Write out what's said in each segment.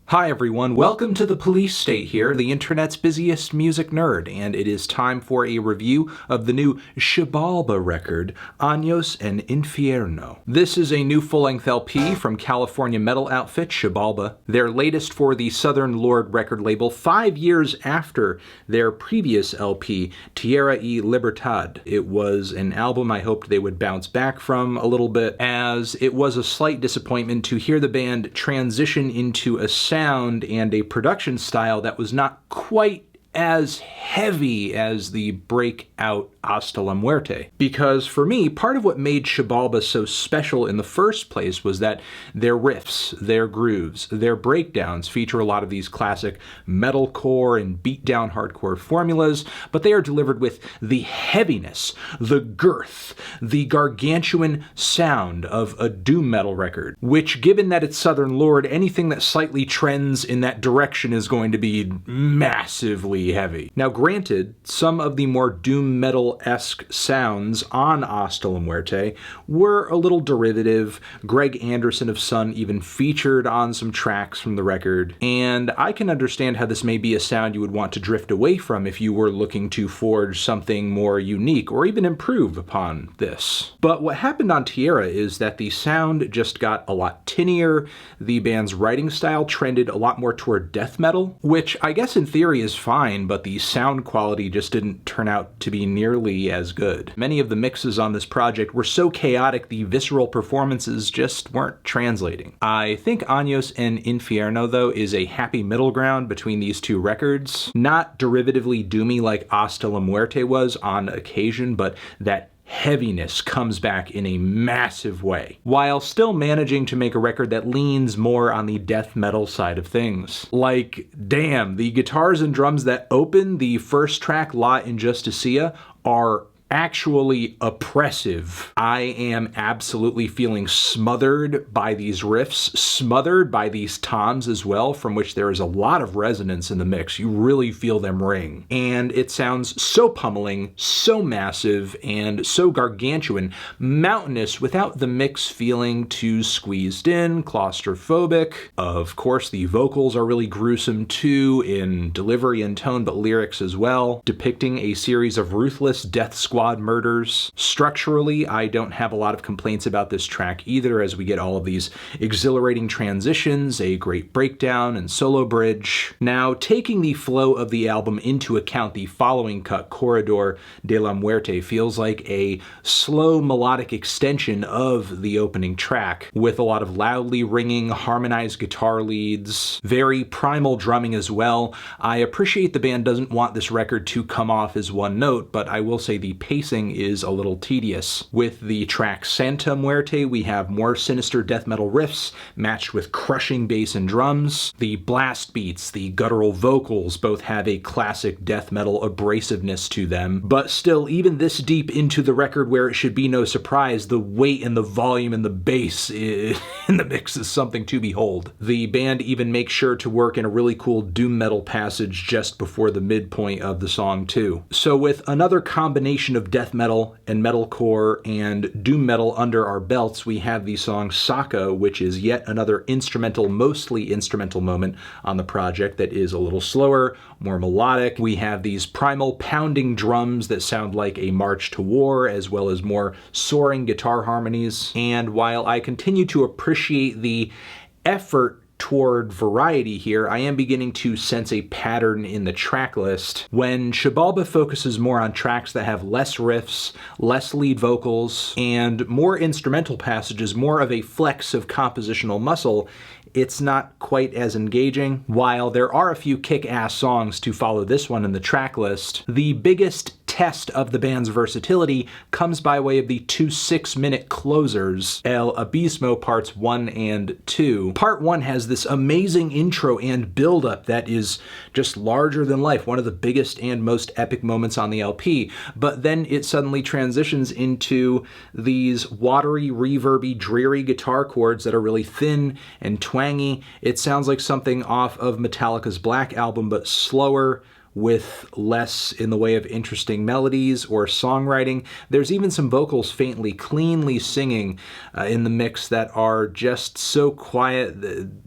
Hi everyone, welcome to the Police State here, the internet's busiest music nerd, and it is time for a review of the new Xibalba record, Años and Infierno. This is a new full-length LP from California metal outfit Xibalba, their latest for the Southern Lord record label 5 years after their previous LP, Tierra y Libertad. It was an album I hoped they would bounce back from a little bit, as it was a slight disappointment to hear the band transition into a sound and a production style that was not quite as heavy as the breakout Hasta la Muerte. Because for me, part of what made Xibalba so special in the first place was that their riffs, their grooves, their breakdowns feature a lot of these classic metalcore and beatdown hardcore formulas, but they are delivered with the heaviness, the girth, the gargantuan sound of a doom metal record, which, given that it's Southern Lord, anything that slightly trends in that direction is going to be massively heavy. Now granted, some of the more doom metal-esque sounds on Hasta la Muerte were a little derivative. Greg Anderson of Sun even featured on some tracks from the record, and I can understand how this may be a sound you would want to drift away from if you were looking to forge something more unique or even improve upon this. But what happened on Tierra is that the sound just got a lot tinnier, the band's writing style trended a lot more toward death metal, which I guess in theory is fine, but the sound quality just didn't turn out to be nearly as good. Many of the mixes on this project were so chaotic the visceral performances just weren't translating. I think Años and Infierno, though, is a happy middle ground between these two records. Not derivatively doomy like Hasta la Muerte was on occasion, but that heaviness comes back in a massive way, while still managing to make a record that leans more on the death metal side of things. Like, damn, the guitars and drums that open the first track, La Injusticia, are actually oppressive. I am absolutely feeling smothered by these riffs, smothered by these toms as well, from which there is a lot of resonance in the mix. You really feel them ring. And it sounds so pummeling, so massive, and so gargantuan, mountainous without the mix feeling too squeezed in, claustrophobic. Of course, the vocals are really gruesome too, in delivery and tone, but lyrics as well, depicting a series of ruthless death squad murders. Structurally, I don't have a lot of complaints about this track either, as we get all of these exhilarating transitions, a great breakdown, and solo bridge. Now, taking the flow of the album into account, the following cut, Corredor de la Muerte, feels like a slow melodic extension of the opening track, with a lot of loudly ringing, harmonized guitar leads, very primal drumming as well. I appreciate the band doesn't want this record to come off as one note, but I will say the pacing is a little tedious. With the track Santa Muerte, we have more sinister death metal riffs matched with crushing bass and drums. The blast beats, the guttural vocals both have a classic death metal abrasiveness to them, but still, even this deep into the record where it should be no surprise, the weight and the volume and the bass in the mix is something to behold. The band even makes sure to work in a really cool doom metal passage just before the midpoint of the song too. So with another combination of death metal and metalcore and doom metal under our belts, we have the song Saka, which is yet another mostly instrumental moment on the project that is a little slower, more melodic. We have these primal pounding drums that sound like a march to war, as well as more soaring guitar harmonies. And while I continue to appreciate the effort toward variety here, I am beginning to sense a pattern in the track list. When Xibalba focuses more on tracks that have less riffs, less lead vocals, and more instrumental passages, more of a flex of compositional muscle, it's not quite as engaging. While there are a few kick-ass songs to follow this one in the track list, the biggest test of the band's versatility comes by way of the two 6-minute closers, El Abismo Parts 1 and 2. Part 1 has this amazing intro and build-up that is just larger than life, one of the biggest and most epic moments on the LP, but then it suddenly transitions into these watery, reverby, dreary guitar chords that are really thin and twangy. It sounds like something off of Metallica's Black album, but slower, with less in the way of interesting melodies or songwriting. There's even some vocals faintly, cleanly singing in the mix that are just so quiet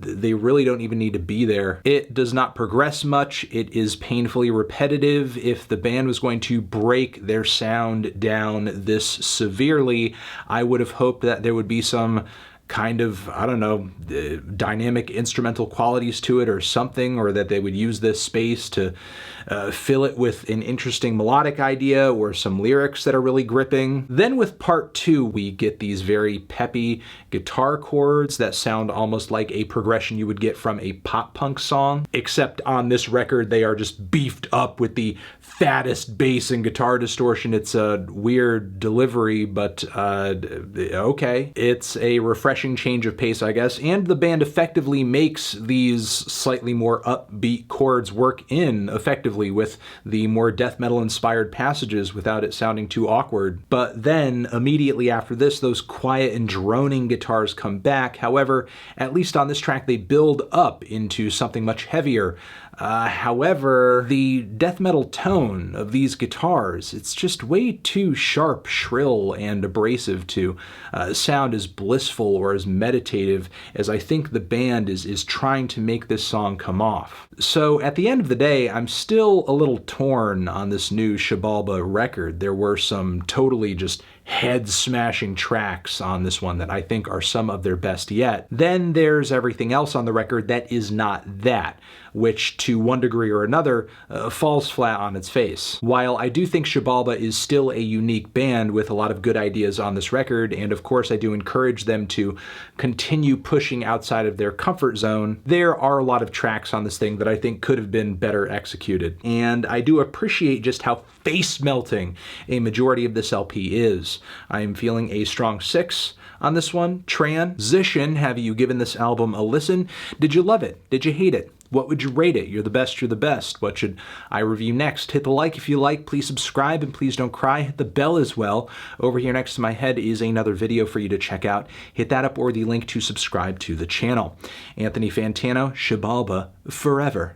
they really don't even need to be there. It does not progress much. It is painfully repetitive. If the band was going to break their sound down this severely, I would have hoped that there would be some kind of, I don't know, dynamic instrumental qualities to it or something, or that they would use this space to fill it with an interesting melodic idea or some lyrics that are really gripping. Then with part 2, we get these very peppy guitar chords that sound almost like a progression you would get from a pop punk song, except on this record they are just beefed up with the fattest bass and guitar distortion. It's a weird delivery, but okay. It's a refreshing change of pace, I guess, and the band effectively makes these slightly more upbeat chords work in effectively with the more death metal inspired passages without it sounding too awkward. But then immediately after this, those quiet and droning guitars come back. However, at least on this track, they build up into something much heavier. However, the death metal tone of these guitars, it's just way too sharp, shrill, and abrasive to sound as blissful or as meditative as I think the band is trying to make this song come off. So at the end of the day, I'm still a little torn on this new Xibalba record. There were some totally just head-smashing tracks on this one that I think are some of their best yet. Then there's everything else on the record that is not that, which to one degree or another falls flat on its face. While I do think Xibalba is still a unique band with a lot of good ideas on this record, and of course I do encourage them to continue pushing outside of their comfort zone, there are a lot of tracks on this thing that I think could have been better executed. And I do appreciate just how face-melting a majority of this LP is. I am feeling a strong 6 on this one. Transition, have you given this album a listen? Did you love it? Did you hate it? What would you rate it? You're the best, you're the best. What should I review next? Hit the like if you like, please subscribe, and please don't cry. Hit the bell as well. Over here next to my head is another video for you to check out. Hit that up or the link to subscribe to the channel. Anthony Fantano, Xibalba, forever.